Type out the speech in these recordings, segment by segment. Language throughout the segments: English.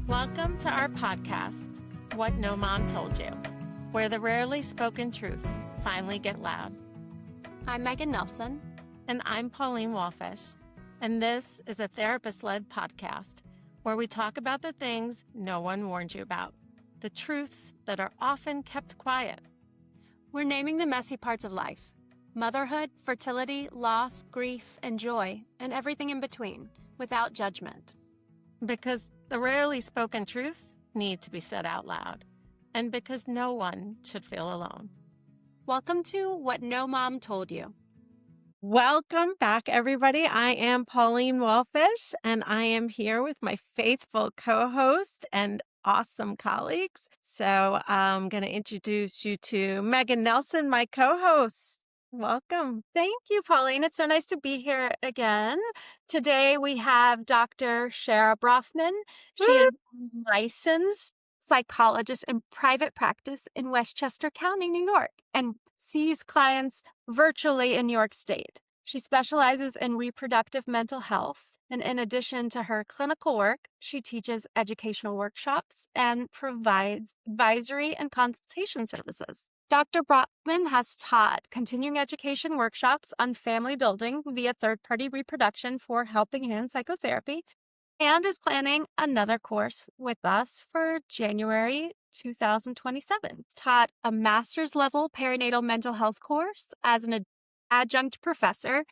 Welcome to our podcast, What No Mom Told You, where the rarely spoken truths finally get loud. I'm Megan Nelson. And I'm Pauline Walfish. And this is a therapist-led podcast where we talk about the things no one warned you about, the truths that are often kept quiet. We're naming the messy parts of life: motherhood, fertility, loss, grief, and joy, and everything in between, without judgment. Because the rarely spoken truths need to be said out loud, and because no one should feel alone. Welcome to What No Mom Told You. Welcome back, everybody. I am Pauline Walfish, and I am here with my faithful co-host and awesome colleagues. So I'm going to introduce you to Megan Nelson, my co-host. Welcome. Thank you, Pauline. It's so nice to be here again. Today we have Dr. Shara Brofman. She is a licensed psychologist in private practice in Westchester County, New York, and sees clients virtually in New York State. She specializes in reproductive mental health, and in addition to her clinical work, she teaches educational workshops and provides advisory and consultation services. Dr. Brofman has taught continuing education workshops on family building via third-party reproduction for Helping Hands Psychotherapy, and is planning another course with us for January 2027. Taught a master's level perinatal mental health course as an adjunct professor,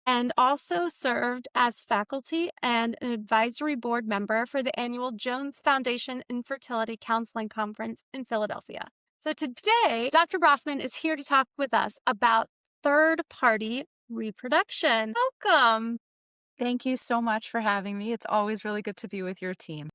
and also served as faculty and an advisory board member for the annual Jones Foundation Infertility Counseling Conference in Philadelphia. So today, Dr. Brofman is here to talk with us about third-party reproduction. Welcome. Thank you so much for having me. It's always really good to be with your team.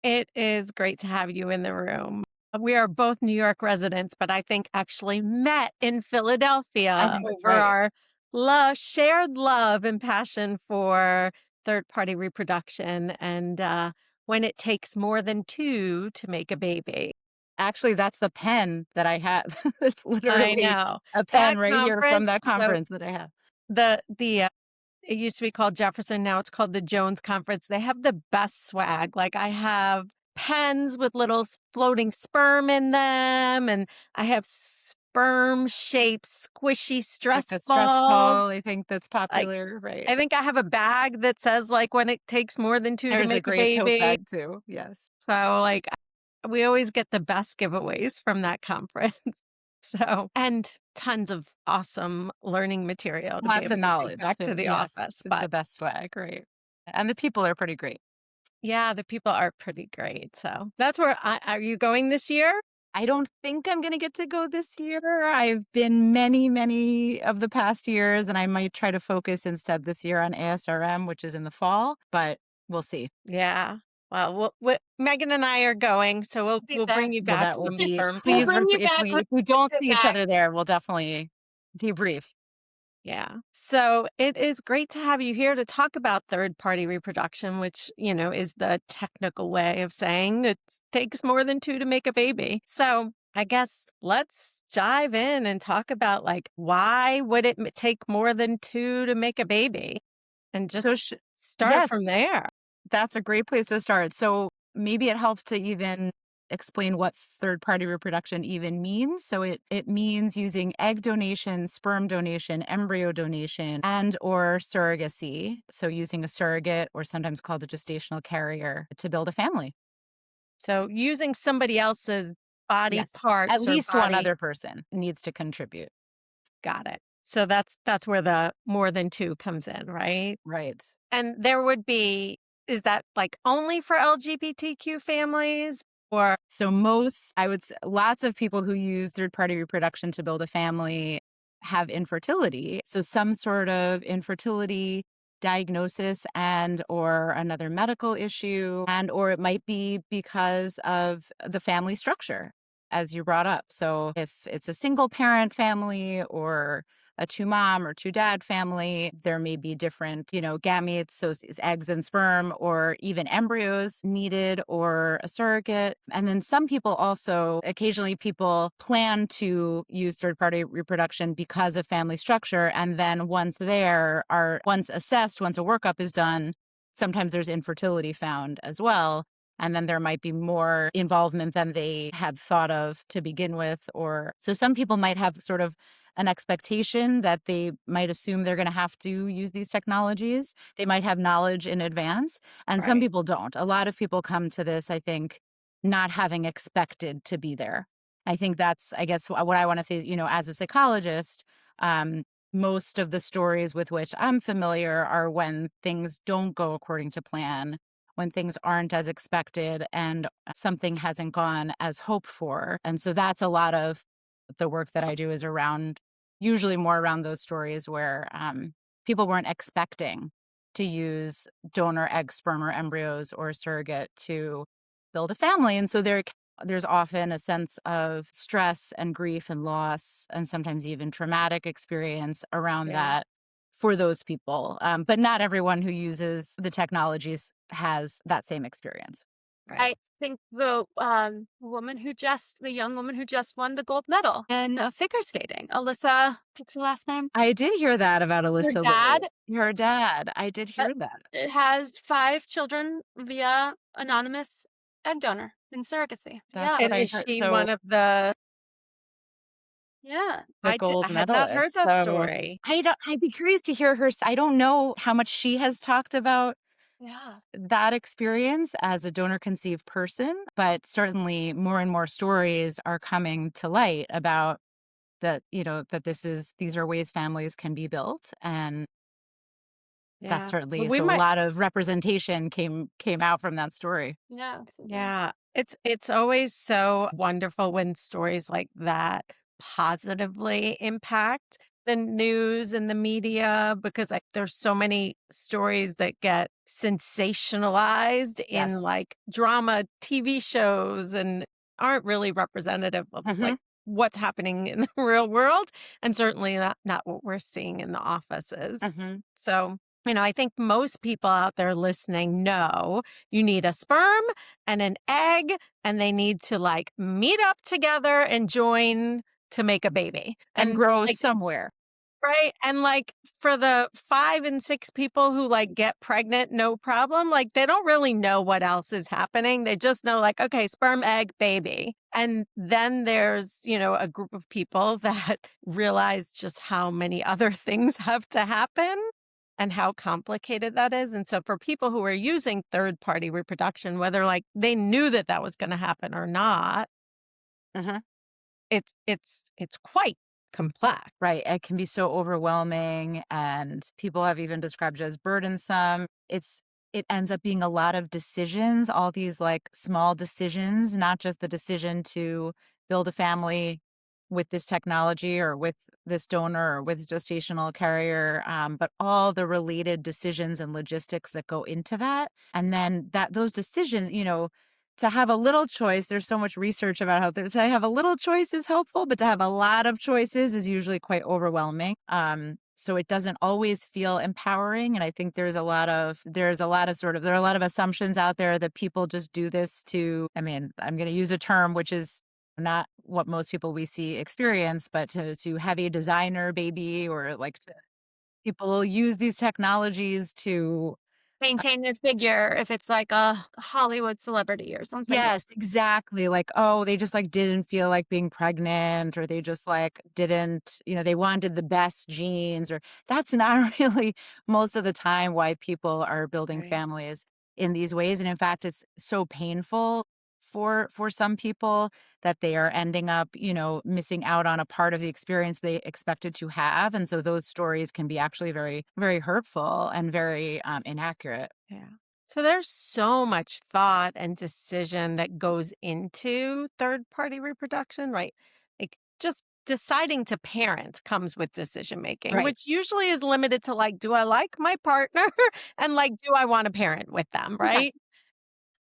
It is great to have you in the room. We are both New York residents, but I think actually met in Philadelphia over our shared love and passion for third-party reproduction and when it takes more than two to make a baby. Actually, that's the pen that I have. It's literally a pen right here from that conference that I have. It used to be called Jefferson. Now it's called the Jones Conference. They have the best swag. Like I have pens with little floating sperm in them, and I have sperm-shaped squishy stress like a stress ball. I think that's popular, right? I think I have a bag that says like when it takes more than two There's to make a great a baby. tote bag too. Yes. So we always get the best giveaways from that conference. So, and tons of awesome learning material. Lots of knowledge. Back to the office. It's the best swag, right? And the people are pretty great. Yeah, the people are pretty great. So that's where are you going this year? I don't think I'm going to get to go this year. I've been many of the past years, and I might try to focus instead this year on ASRM, which is in the fall, but we'll see. Yeah. Well, Megan and I are going, so we'll bring you back some sperm. Please, if we don't see each other there, we'll definitely debrief. Yeah. So it is great to have you here to talk about third-party reproduction, which, is the technical way of saying it takes more than two to make a baby. So I guess let's dive in and talk about why would it take more than two to make a baby? And just start from there. That's a great place to start. So maybe it helps to even explain what third-party reproduction even means. So it means using egg donation, sperm donation, embryo donation, and or surrogacy. So using a surrogate, or sometimes called a gestational carrier, to build a family. So using somebody else's body parts. At least one other person needs to contribute. Got it. So that's where the more than two comes in, right? Right. And there would be, is that only for LGBTQ families? Or so I would say lots of people who use third-party reproduction to build a family have infertility. So some sort of infertility diagnosis and or another medical issue, and or it might be because of the family structure, as you brought up. So if it's a single parent family or a two-mom or two-dad family, there may be different, gametes, so it's eggs and sperm, or even embryos needed, or a surrogate. And then some people also, occasionally people plan to use third-party reproduction because of family structure. And then once assessed, once a workup is done, sometimes there's infertility found as well. and then there might be more involvement than they had thought of to begin with. Or so some people might have sort of an expectation that they might assume they're going to have to use these technologies. They might have knowledge in advance, and some Right. people don't. A lot of people come to this, I think, not having expected to be there. I think that's, I guess, what I want to say is, as a psychologist, um, most of the stories with which I'm familiar are when things don't go according to plan, when things aren't as expected, and something hasn't gone as hoped for. And so that's a lot of the work that I do is around, usually more around those stories where people weren't expecting to use donor egg, sperm, or embryos or surrogate to build a family. And so there's often a sense of stress and grief and loss, and sometimes even traumatic experience around Yeah. that for those people. But not everyone who uses the technologies has that same experience. Right. I think the young woman who just won the gold medal in figure skating, Alyssa, what's her last name? I did hear that about Her Alyssa dad Liu. Her dad. I did uh, hear that. has 5 children via anonymous egg donor in surrogacy. That's Yeah, what And I is heard. she So one of the yeah. the gold I had not heard medalist. that So story. I'd be curious to hear her. I don't know how much she has talked about Yeah. that experience as a donor conceived person, but certainly more and more stories are coming to light about that, that these are ways families can be built. And that's Yeah. But certainly, we so a might lot of representation came out from that story. Yeah, absolutely. Yeah, it's always so wonderful when stories like that positively impact the news and the media because like there's so many stories that get sensationalized in Yes. like drama TV shows and aren't really representative of like Hmm. what's happening in the real world and certainly not what we're seeing in the offices. Hmm. So, I think most people out there listening know you need a sperm and an egg, and they need to like meet up together and join to make a baby. And And grow like, somewhere. right. And like for the 5 and 6 people who like get pregnant, no problem. Like they don't really know what else is happening. They just know, like, okay, sperm, egg, baby. And then there's, a group of people that realize just how many other things have to happen and how complicated that is. And so for people who are using third party reproduction, whether like they knew that that was going to happen or not, Hmm. it's quite complex. Right. It can be so overwhelming, and people have even described it as burdensome. It ends up being a lot of decisions, all these like small decisions, not just the decision to build a family with this technology or with this donor or with gestational carrier, but all the related decisions and logistics that go into that. And then those decisions, to have a little choice, there's so much research about how to have a little choice is helpful, but to have a lot of choices is usually quite overwhelming. So it doesn't always feel empowering. And I think there are a lot of assumptions out there that people just do this I'm going to use a term which is not what most people we see experience, but to have a designer baby, or like people use these technologies to. Maintain their figure if it's like a Hollywood celebrity or something. Yes, exactly. Like, oh, they just like didn't feel like being pregnant, or they just like didn't, they wanted the best genes, or that's not really most of the time why people are building Right. families in these ways. And in fact, it's so painful for some people that they are ending up, missing out on a part of the experience they expected to have. And so those stories can be actually very, very hurtful and very inaccurate. Yeah. So there's so much thought and decision that goes into third party reproduction, right? Like just deciding to parent comes with decision making, Right. which usually is limited to like, do I like my partner? And like, do I want to parent with them? Yeah. Right.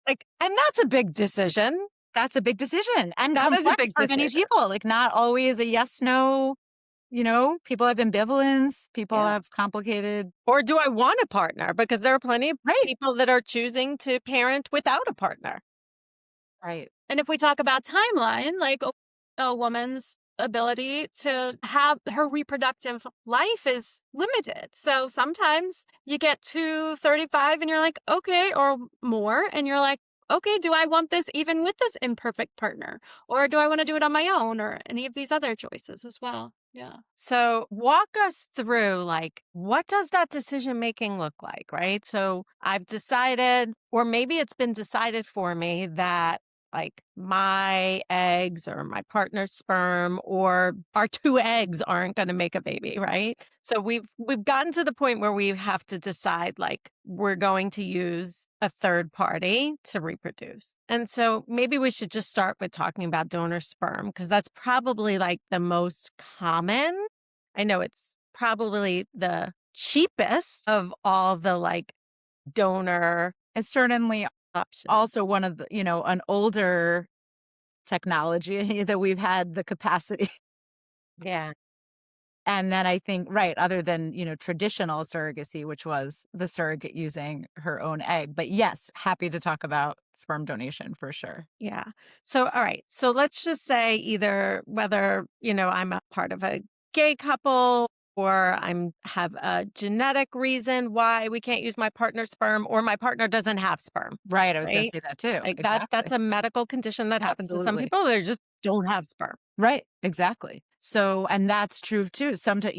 Like, and that's a big decision. That's a big decision and That is a complex big for many decision. people, like, not always a yes, no, people have ambivalence, people Yeah. have complicated. Or do I want a partner? Because there are plenty of Right, people that are choosing to parent without a partner. right. And if we talk about timeline, like a woman's ability to have her reproductive life is limited. So sometimes you get to 35 and you're like, okay, or more, and you're like, okay, do I want this even with this imperfect partner? Or do I want to do it on my own, or any of these other choices as well? Yeah. So walk us through like what does that decision making look like, right? So I've decided, or maybe it's been decided for me that like my eggs or my partner's sperm or our two eggs aren't going to make a baby, right? So we've gotten to the point where we have to decide like we're going to use a third party to reproduce. And so maybe we should just start with talking about donor sperm because that's probably like the most common. I know it's probably the cheapest of all the like donor It's certainly options. also one of the, an older technology that we've had the capacity. Yeah. And then I think, right, other than, traditional surrogacy, which was the surrogate using her own egg. But yes, happy to talk about sperm donation for sure. Yeah. So, all right. So let's just say either whether, I'm a part of a gay couple or I'm have a genetic reason why we can't use my partner's sperm or my partner doesn't have sperm, Right. I was going to right? say that too. Like that's Exactly. a medical condition that happens to some Absolutely. people. They just don't have sperm. Right. Exactly. So, and that's true too. Sometimes,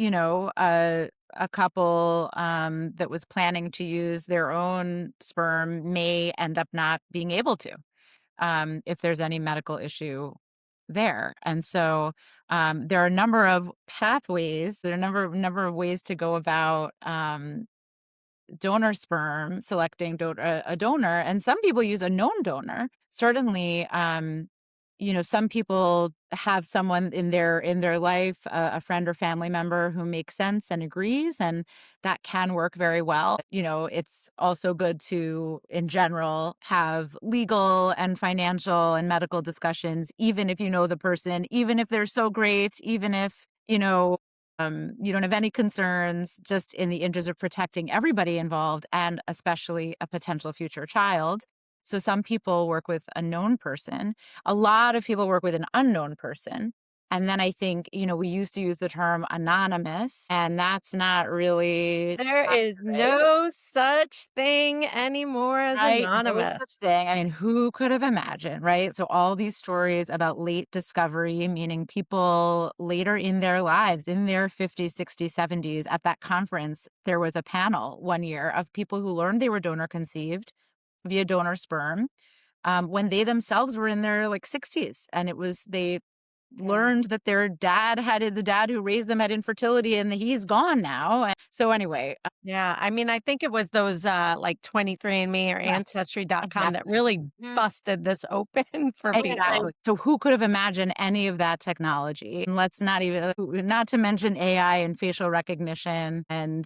a couple that was planning to use their own sperm may end up not being able to. If there's any medical issue there. And so there are a number of pathways, there are a number of ways to go about donor sperm, selecting a donor. And some people use a known donor. Certainly, some people have someone in their life, a friend or family member who makes sense and agrees, and that can work very well. It's also good to, in general, have legal and financial and medical discussions, even if you know the person, even if they're so great, even if you don't have any concerns, just in the interest of protecting everybody involved and especially a potential future child. So some people work with a known person. A lot of people work with an unknown person. And then I think, we used to use the term anonymous, and that's not really There is accurate. no such thing anymore as Right, no anonymous. such thing. I mean, who could have imagined, right? So all these stories about late discovery, meaning people later in their lives, in their 50s, 60s, 70s, at that conference, there was a panel one year of people who learned they were donor conceived via donor sperm when they themselves were in their like 60s. And they Yeah. learned that their dad had the dad who raised them had infertility and he's gone now. And so anyway, Yeah, I mean, I think it was those, like 23andMe or yes, Ancestry.com that exactly. really Yeah. busted this open for people. Exactly. So who could have imagined any of that technology? And let's not to mention AI and facial recognition. And,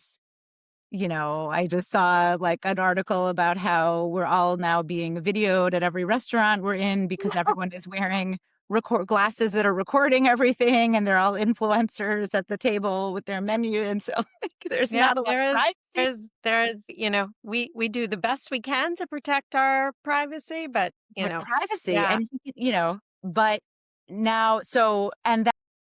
I just saw like an article about how we're all now being videoed at every restaurant we're in because everyone is wearing record glasses that are recording everything and they're all influencers at the table with their menu. And so like, there's Yeah, not a lot of there is privacy. there's, we do the best we can to protect our privacy, but, But privacy yeah, and but now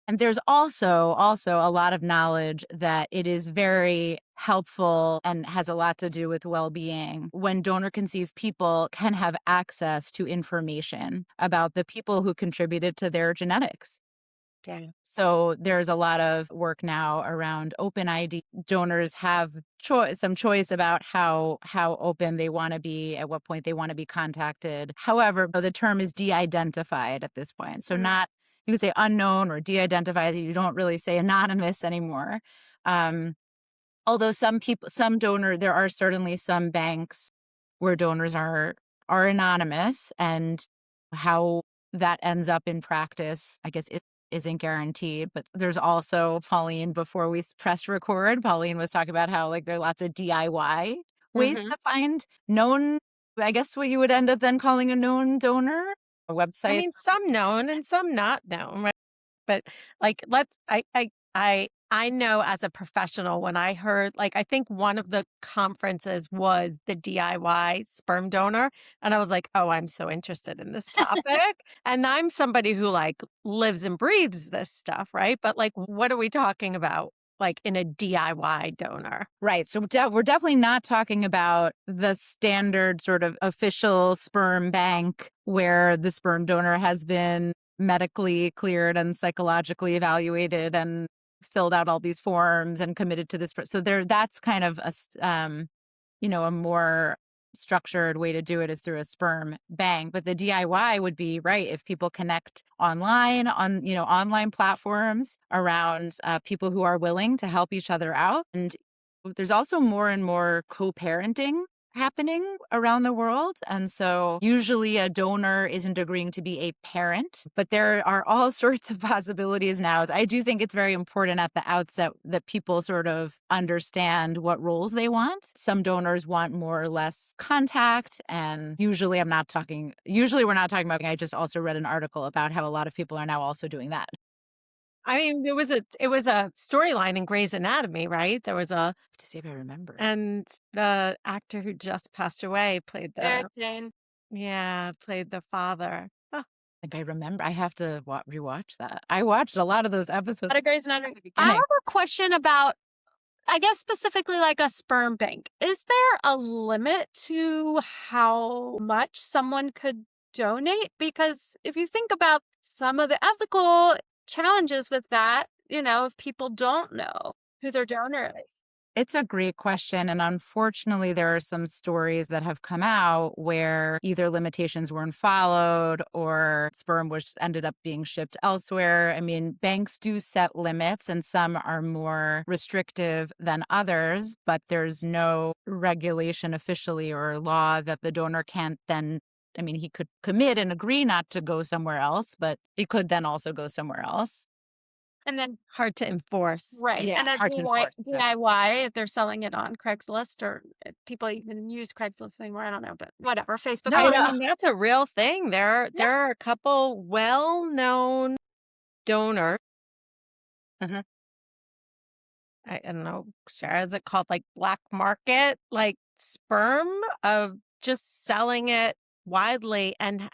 and there's also a lot of knowledge that it is very helpful and has a lot to do with well-being when donor conceived people can have access to information about the people who contributed to their genetics. yeah, So there's a lot of work now around open ID. Donors have some choice about how open they want to be, at what point they want to be contacted. However, the term is de-identified at this point. So mm, not you can say unknown or de-identified. You don't really say anonymous anymore. Um, Although there are certainly some banks where donors are anonymous, and how that ends up in practice, I guess it isn't guaranteed. But there's also Pauline. Before we pressed record, Pauline was talking about how like there are lots of DIY ways mhm. to find known. I guess what you would end up then calling a known donor, a I website. mean, some known and some not known, right? But, like, let's I know as a professional when I heard like, I think one of the conferences was the DIY sperm donor, and I was like, "Oh, I'm so interested in this topic." And I'm somebody who, like, lives and breathes this stuff, right? But, like, what are we talking about? like in a DIY donor. Right. So we're definitely not talking about the standard sort of official sperm bank where the sperm donor has been medically cleared and psychologically evaluated and filled out all these forms and committed to this. So that's kind of a more structured way to do it is through a sperm bank. But the DIY would be right if people connect online on online platforms around people who are willing to help each other out. And there's also more and more co-parenting happening around the world. And so usually a donor isn't agreeing to be a parent, but there are all sorts of possibilities now. I do think it's very important at the outset that people sort of understand what roles they want. Some donors want more or less contact. And usually we're not talking about, I just also read an article about how a lot of people are now also doing that. I mean, it was a storyline in Grey's Anatomy, right? There was a To see if I remember. and the actor who just passed away played Eric Dane. played the father. Oh, I think I remember. I have to rewatch that. I watched a lot of those episodes. Out of Grey's Anatomy. I have a question about, I guess specifically like a sperm bank. Is there a limit to how much someone could donate? Because if you think about some of the ethical challenges with that, if people don't know who their donor is. It's a great question. And unfortunately, there are some stories that have come out where either limitations weren't followed or sperm ended up being shipped elsewhere. I mean, banks do set limits and some are more restrictive than others, but there's no regulation officially or law that the donor can't then. I mean, he could commit and agree not to go somewhere else, but he could then also go somewhere else. And then hard to enforce. right. Yeah, And then hard to enforce, DIY, if they're selling it on Craigslist or if people even use Craigslist anymore, I don't know, but whatever, Facebook. No, I mean, that's a real thing. There are a couple well-known donors. Mhm. I don't know, Sarah, is it called like black market, like sperm of just selling it widely and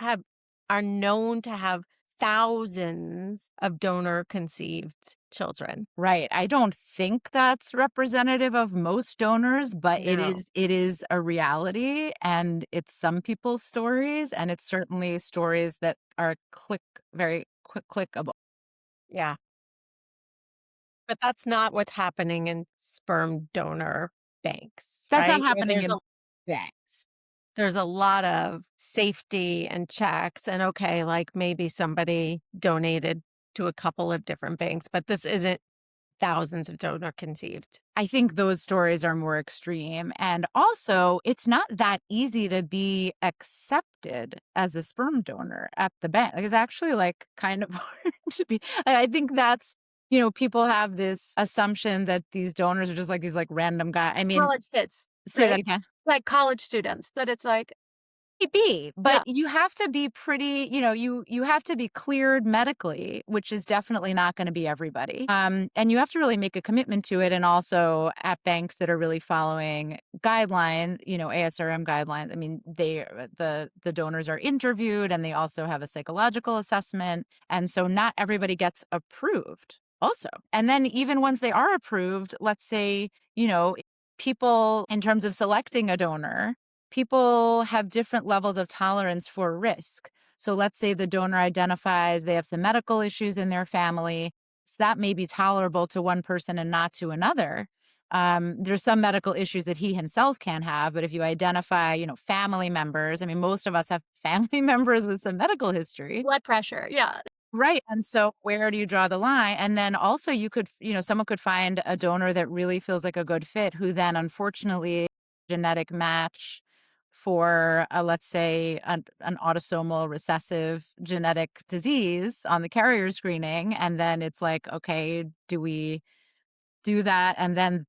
are known to have thousands of donor conceived children. Right. I don't think that's representative of most donors, but No. it is a reality and it's some people's stories and it's certainly stories that are very clickable. Yeah. But that's not what's happening in sperm donor banks. That's right? not happening There's in banks. there's a lot of safety and checks and okay, like maybe somebody donated to a couple of different banks, but this isn't thousands of donor conceived. I think those stories are more extreme. And also, it's not that easy to be accepted as a sperm donor at the bank. Like, it's actually like kind of hard to be. I think that's, people have this assumption that these donors are just like these like random guys. I mean, college kids. say that right? again. Like college students, that it's like, But you have to be pretty, you have to be cleared medically, which is definitely not going to be everybody. And you have to really make a commitment to it. And also at banks that are really following guidelines, ASRM guidelines. I mean, the donors are interviewed and they also have a psychological assessment. And so not everybody gets approved also. And then even once they are approved, let's say, people in terms of selecting a donor, people have different levels of tolerance for risk. So let's say the donor identifies they have some medical issues in their family. So that may be tolerable to one person and not to another. There's some medical issues that he himself can't have, but if you identify, family members, I mean, most of us have family members with some medical history. blood pressure. Yeah. Right. And so where do you draw the line? And then also you could, someone could find a donor that really feels like a good fit who then unfortunately genetic match for, let's say, an autosomal recessive genetic disease on the carrier screening. And then it's like, okay, do we do that and then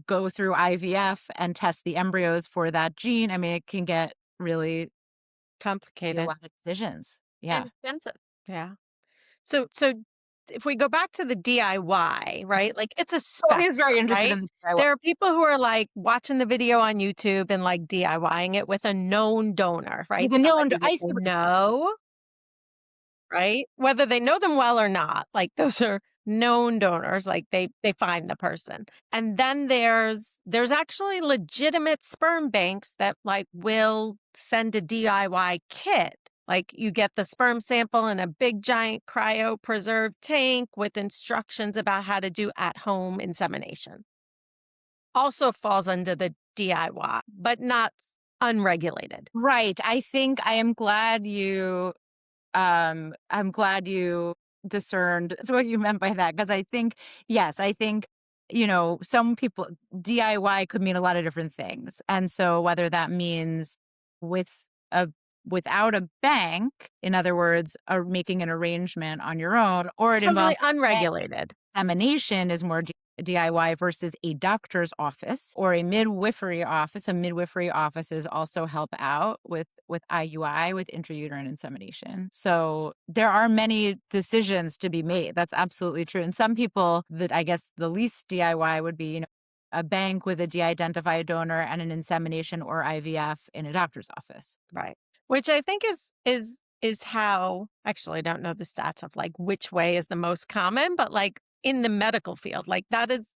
go through IVF and test the embryos for that gene? I mean, it can get really be a Complicated. lot of decisions. Yeah. And expensive. Yeah. So if we go back to the DIY, right? Like it's a spectrum, He's very interested right? in the DIY. There are people who are like watching the video on YouTube and like DIYing it with a known donor, right? With a known Somebody that they know, right? Whether they know them well or not. Like those are known donors, like they find the person. And then there's actually legitimate sperm banks that like will send a DIY kit. Like you get the sperm sample in a big giant cryopreserved tank with instructions about how to do at-home insemination. Also falls under the DIY, but not unregulated. Right. I think I'm glad you discerned what you meant by that. Because I think, yes, I think, some people, DIY could mean a lot of different things. And so whether that means with a, without a bank, in other words, making an arrangement on your own, or it Totally involves unregulated. examination is more DIY versus a doctor's office or a midwifery office. A midwifery offices also help out with IUI, with intrauterine insemination. So there are many decisions to be made. That's absolutely true. And some people that I guess the least DIY would be, a bank with a de-identified donor and an insemination or IVF in a doctor's office. Right. Which I think is how actually I don't know the stats of like which way is the most common, but like in the medical field, like that is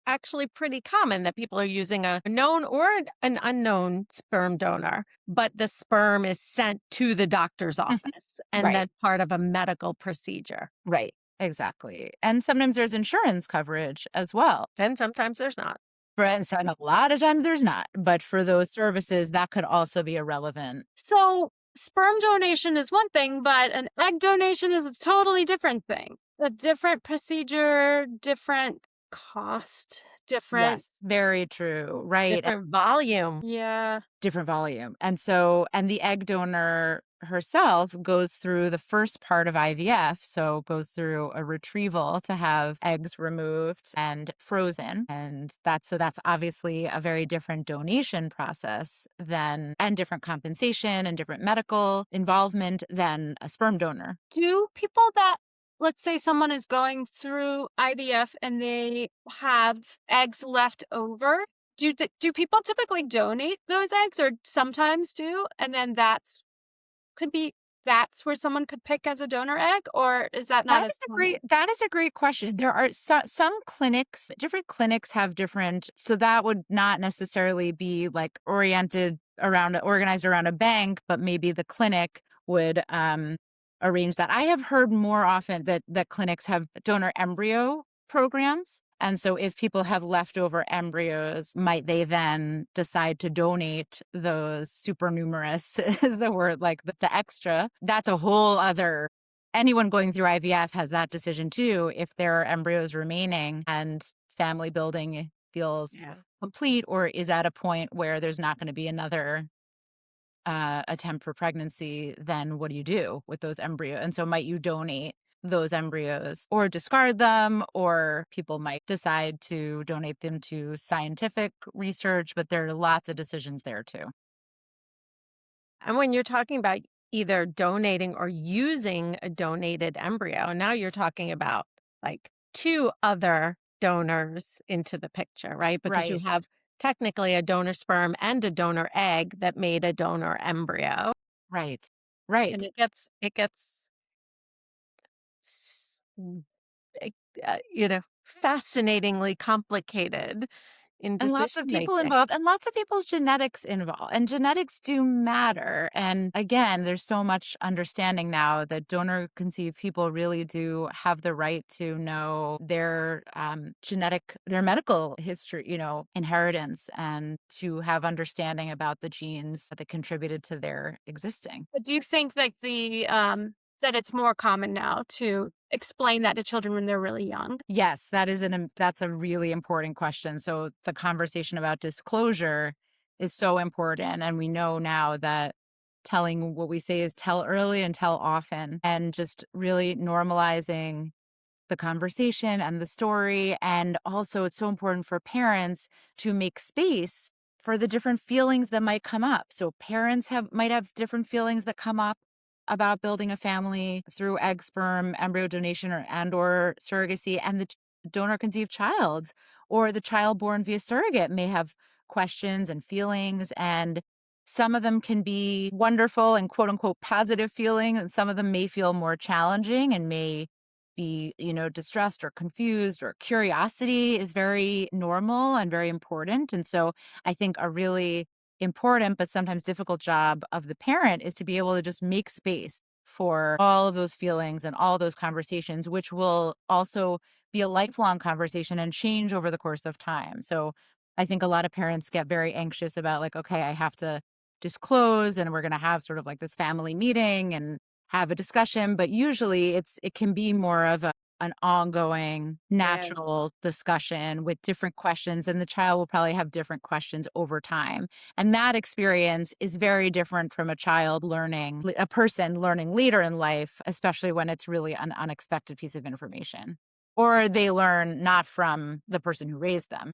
actually pretty common that people are using a known or an unknown sperm donor, but the sperm is sent to the doctor's office and Right. then part of a medical procedure. Right. Exactly. And sometimes there's insurance coverage as well. Then sometimes there's not. And a lot of times there's not. But for those services, that could also be irrelevant. So sperm donation is one thing, but an egg donation is a totally different thing. A different procedure, different cost, different. Yes, very true. Right. Different volume. Yeah. Different volume. And the egg donor herself goes through the first part of IVF. So goes through a retrieval to have eggs removed and frozen. And that's obviously a very different donation process and different compensation and different medical involvement than a sperm donor. Do people that, let's say someone is going through IVF and they have eggs left over, do people typically donate those eggs or sometimes do? And then that's where someone could pick as a donor egg, or is that not as common? That is a great question. There are some clinics, different clinics have different, so that would not necessarily be like organized around a bank, but maybe the clinic would arrange that. I have heard more often that clinics have donor embryo programs. And so if people have leftover embryos, might they then decide to donate those supernumerous is the word, like the extra? That's a whole other, anyone going through IVF has that decision too. If there are embryos remaining and family building feels complete or is at a point where there's not going to be another attempt for pregnancy, then what do you do with those embryos? And so might you donate those embryos or discard them, or people might decide to donate them to scientific research, but there are lots of decisions there too. And when you're talking about either donating or using a donated embryo, now you're talking about like two other donors into the picture, right? Because you Right. have technically a donor sperm and a donor egg that made a donor embryo. Right. And Right. it gets s- fascinatingly complicated in And lots decision of people making. involved and lots of people's genetics involved. And genetics do matter. And again, there's so much understanding now that donor conceived people really do have the right to know their their medical history, inheritance, and to have understanding about the genes that contributed to their existing. But do you think like that it's more common now to explain that to children when they're really young? Yes, that's a really important question. So the conversation about disclosure is so important. And we know now that telling what we say is tell early and tell often, and just really normalizing the conversation and the story. And also it's so important for parents to make space for the different feelings that might come up. So parents might have different feelings that come up about building a family through egg, sperm, embryo donation or surrogacy, and the donor conceived child or the child born via surrogate may have questions and feelings, and some of them can be wonderful and quote unquote positive feeling, and some of them may feel more challenging and may be, distressed or confused, or curiosity is very normal and very important. And so I think a really important but sometimes difficult job of the parent is to be able to just make space for all of those feelings and all those conversations, which will also be a lifelong conversation and change over the course of time. So I think a lot of parents get very anxious about, like, okay, I have to disclose and we're going to have sort of like this family meeting and have a discussion, but usually it can be more of an ongoing Yeah. natural discussion with different questions, and the child will probably have different questions over time. And that experience is very different from a person learning later in life, especially when it's really an unexpected piece of information, or they learn not from the person who raised them.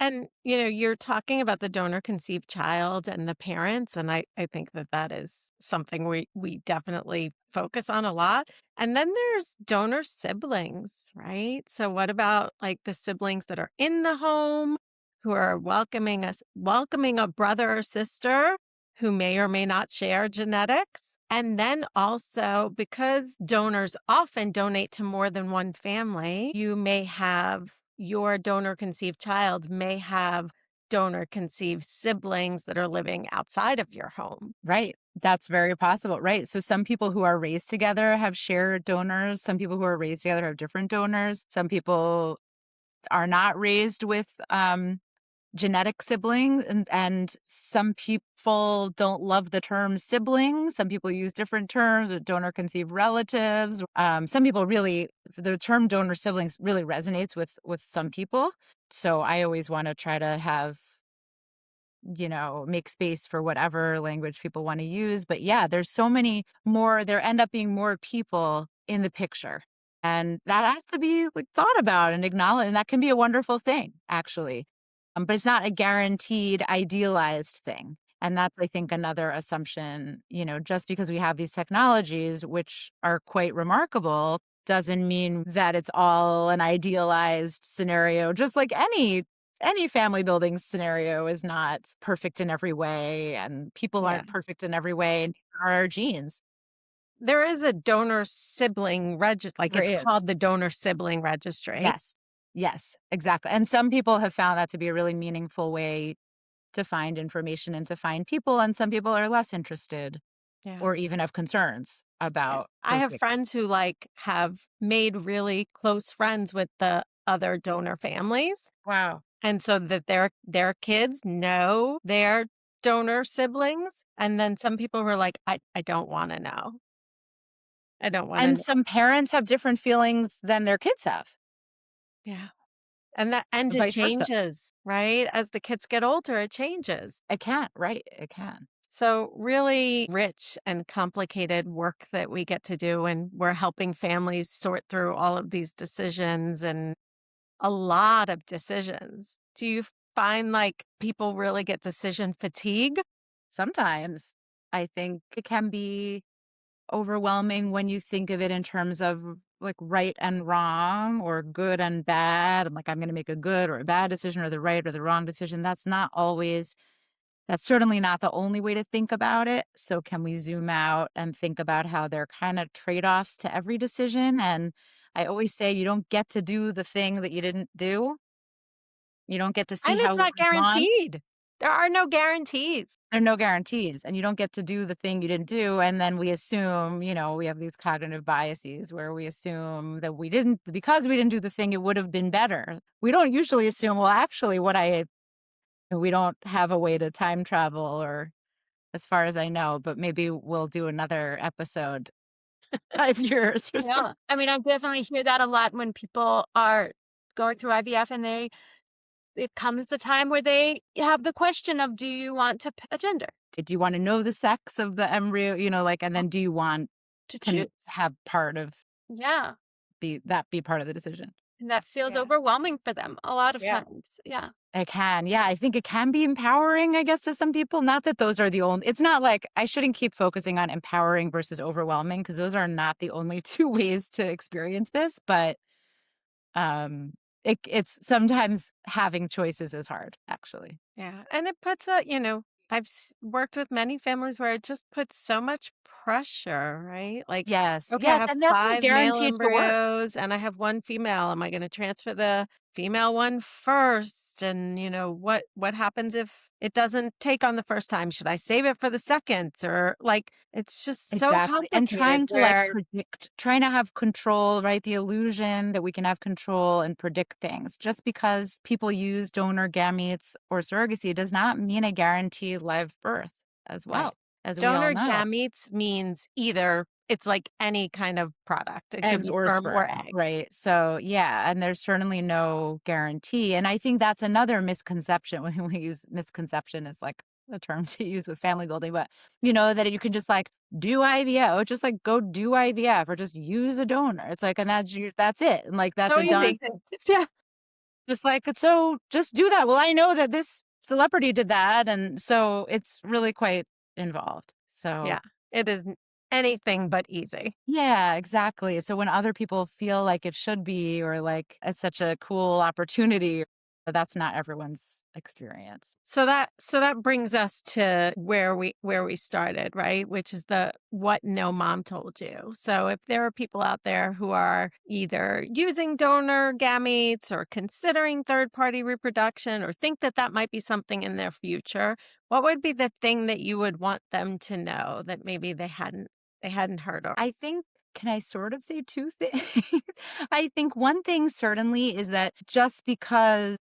And, you're talking about the donor conceived child and the parents, and I think that that is something we definitely focus on a lot. And then there's donor siblings, right? So what about like the siblings that are in the home who are welcoming a brother or sister who may or may not share genetics? And then also, because donors often donate to more than one family, you may have your donor conceived child may have donor conceived siblings that are living outside of your home. Right. That's very possible. Right. So some people who are raised together have shared donors. Some people who are raised together have different donors. Some people are not raised with genetic siblings, and some people don't love the term siblings. Some people use different terms, or donor conceived relatives. Some people really, the term donor siblings really resonates with some people. So I always want to try to have, make space for whatever language people want to use. But yeah, there's so many more, there end up being more people in the picture. And that has to be like thought about and acknowledged. And that can be a wonderful thing, actually. But it's not a guaranteed, idealized thing. And that's, I think, another assumption. Just because we have these technologies, which are quite remarkable, doesn't mean that it's all an idealized scenario. Just like any family building scenario is not perfect in every way, and people Yeah. aren't perfect in every way, and neither are our genes. There is a donor sibling register, like There it's is. called the donor sibling registry. Yes. Yes, exactly. And some people have found that to be a really meaningful way to find information and to find people, and some people are less interested Yeah. or even have concerns Yeah. about I those have things. friends who like have made really close friends with the other donor families. Wow. And so that their kids know their donor siblings. And then some people were like, I don't want to know. I don't want to And know. some parents have different feelings than their kids have, Yeah. And it vice versa. changes, right? As the kids get older, it changes. It can, right? It can. So really rich and complicated work that we get to do, and we're helping families sort through all of these decisions and a lot of decisions. Do you find like people really get decision fatigue? Sometimes I think it can be overwhelming when you think of it in terms of like right and wrong or good and bad. I'm going to make a good or a bad decision, or the right or the wrong decision. That's certainly not the only way to think about it. So can we zoom out and think about how there are kind of trade-offs to every decision? And I always say you don't get to do the thing that you didn't do. You don't get to see And how it's it would not have gone. guaranteed. There are no guarantees. There are no guarantees, and you don't get to do the thing you didn't do. And then we assume, we have these cognitive biases where we assume that because we didn't do the thing, it would have been better. We don't usually assume, well, actually, we don't have a way to time travel, or as far as I know, but maybe we'll do another episode 5 years or something. Yeah. I mean, I definitely hear that a lot when people are going through IVF and it comes the time where they have the question of, do you want to pick a gender Do you want to know the sex of the embryo, and then do you want to to choose? have Yeah. be part of the decision? And that feels Yeah. overwhelming for them a lot of Yeah. times. Yeah. It can. Yeah, I think it can be empowering, I guess, to some people. Not that those are the only, it's not like I shouldn't keep focusing on empowering versus overwhelming, because those are not the only two ways to experience this. But it's sometimes having choices is hard, actually. Yeah. And it puts I've worked with many families where it just puts so much pressure, right? Like, Yes, okay, I yes, have and nothing's 5 male guaranteed to work. embryos and I have 1 female. Am I gonna transfer the female one first? And, what happens if it doesn't take on the first time? Should I save it for the second? Or like, it's just so Exactly, and complicated trying to, like, where predict, trying to have control, right? The illusion that we can have control and predict things. Just because people use donor gametes or surrogacy does not mean a guaranteed live birth as right. well, as we all Donor know. gametes means either it's like any kind of product. It could Eggs be or sperm or sperm, egg. right? So, yeah, and there's certainly no guarantee, and I think that's another misconception when we use misconception is, like, a term to use with family building, but, that you can just, like, do IVF, or just, like, go do IVF or just use a donor. It's like, and that's it, and, like, that's So a done easy. thing. Yeah, just like, so just do that. Well, I know that this celebrity did that, and so it's really quite involved. So Yeah. It is anything but easy. yeah, exactly. So when other people feel like it should be or like it's such a cool opportunity, that's not everyone's experience. So that brings us to where we started, right? Which is the what no mom told you. So if there are people out there who are either using donor gametes or considering third-party reproduction or think that that might be something in their future, what would be the thing that you would want them to know that maybe they hadn't heard or I think, can I sort of say two things? I think one thing certainly is that just because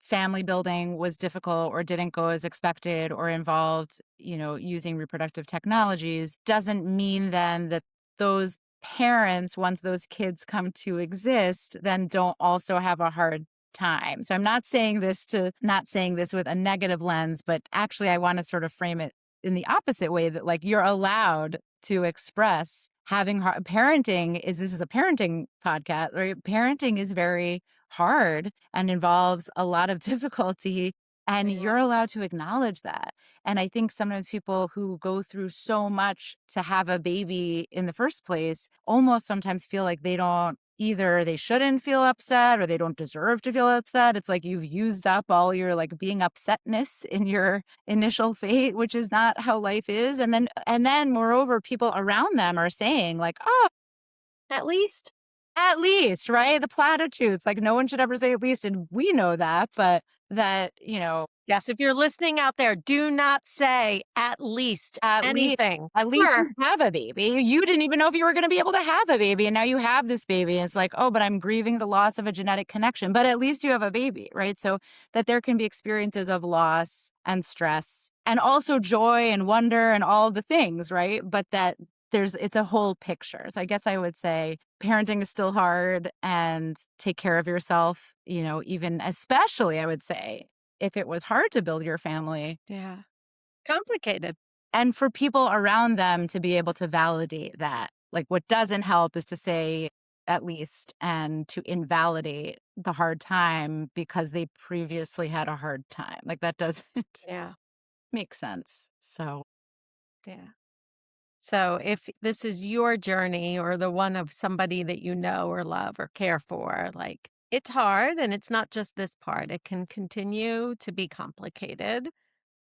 family building was difficult or didn't go as expected or involved, using reproductive technologies doesn't mean then that those parents, once those kids come to exist, then don't also have a hard time. So I'm not saying this with a negative lens, but actually I want to sort of frame it in the opposite way, that like you're allowed to express having hard parenting is this is a parenting podcast, right? Parenting is very hard and involves a lot of difficulty, and Yeah. you're allowed to acknowledge that. And I think sometimes people who go through so much to have a baby in the first place almost sometimes feel like either they shouldn't feel upset or they don't deserve to feel upset. It's like you've used up all your like being upsetness in your initial fate, which is not how life is. And then moreover, people around them are saying like, oh, At least. at least, right? The platitudes, like no one should ever say at least. And we know that, but that, Yes, if you're listening out there, do not say at least at least, anything. at least Sure. you have a baby. You didn't even know if you were going to be able to have a baby. And now you have this baby. And it's like, oh, but I'm grieving the loss of a genetic connection. But at least you have a baby, right? So that there can be experiences of loss and stress and also joy and wonder and all the things, right? But that it's a whole picture. So I guess I would say parenting is still hard, and take care of yourself, even especially I would say if it was hard to build your family, Yeah. Complicated. and for people around them to be able to validate that. Like what doesn't help is to say at least and to invalidate the hard time because they previously had a hard time. Like that doesn't Yeah. make sense. So, Yeah. So if this is your journey or the one of somebody that you know or love or care for, like it's hard and it's not just this part. It can continue to be complicated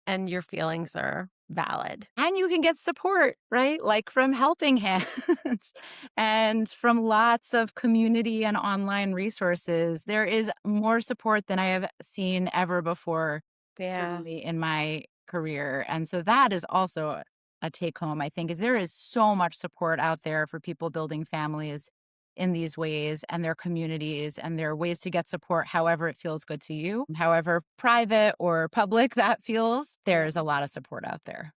and your feelings are valid. and you can get support, right? Like from Helping Hands and from lots of community and online resources. There is more support than I have seen ever before, Yeah. certainly in my career. And so that is also a take home, I think, is there is so much support out there for people building families in these ways, and their communities, and there are ways to get support however it feels good to you, however private or public that feels. Yeah. There's a lot of support out there.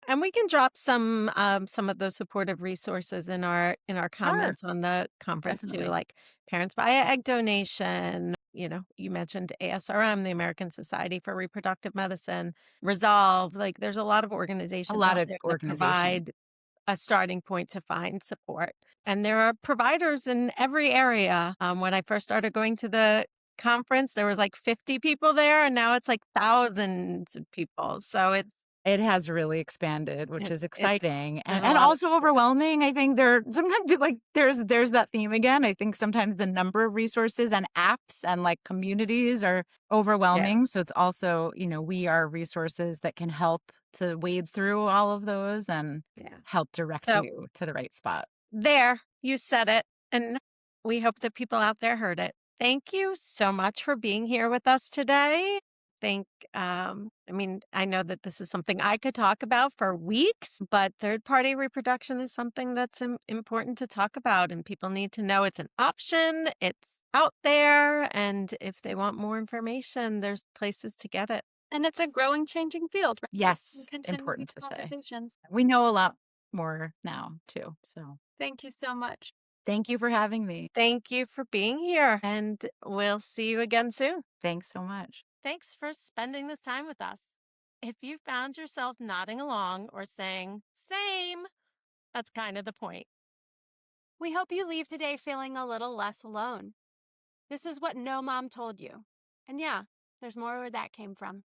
And we can drop some of those supportive resources in our Sure, comments on the conference too, definitely. like Parents via Egg Donation. You mentioned ASRM, the American Society for Reproductive Medicine, Resolve. Like there's a lot of A organizations lot out of there that organization. provide a starting point to find support. And there are providers in every area. When I first started going to the conference, there was like 50 people there, and now it's like thousands of people. So It has really expanded, which is It's exciting there's a and lot of also overwhelming. I think there sometimes like there's that theme again. I think sometimes the number of resources and apps and like communities are yeah, overwhelming. So it's also, we are resources that can help to wade through all of those and yeah. help direct So you to the right spot. there, you said it, and we hope that people out there heard it. Thank you so much for being here with us today. Think, I mean, I know that this is something I could talk about for weeks, but third party reproduction is something that's important to talk about, and people need to know it's an option, it's out there, and if they want more information, there's places to get it. And it's a growing, changing field, right? And Yes, continue these important to say. conversations. We know a lot more now too. So Thank you so much. thank you for having me. Thank you for being here, and we'll see you again soon. Thanks so much. Thanks for spending this time with us. If you found yourself nodding along or saying, same, that's kind of the point. We hope you leave today feeling a little less alone. This is what no mom told you. And yeah, there's more where that came from.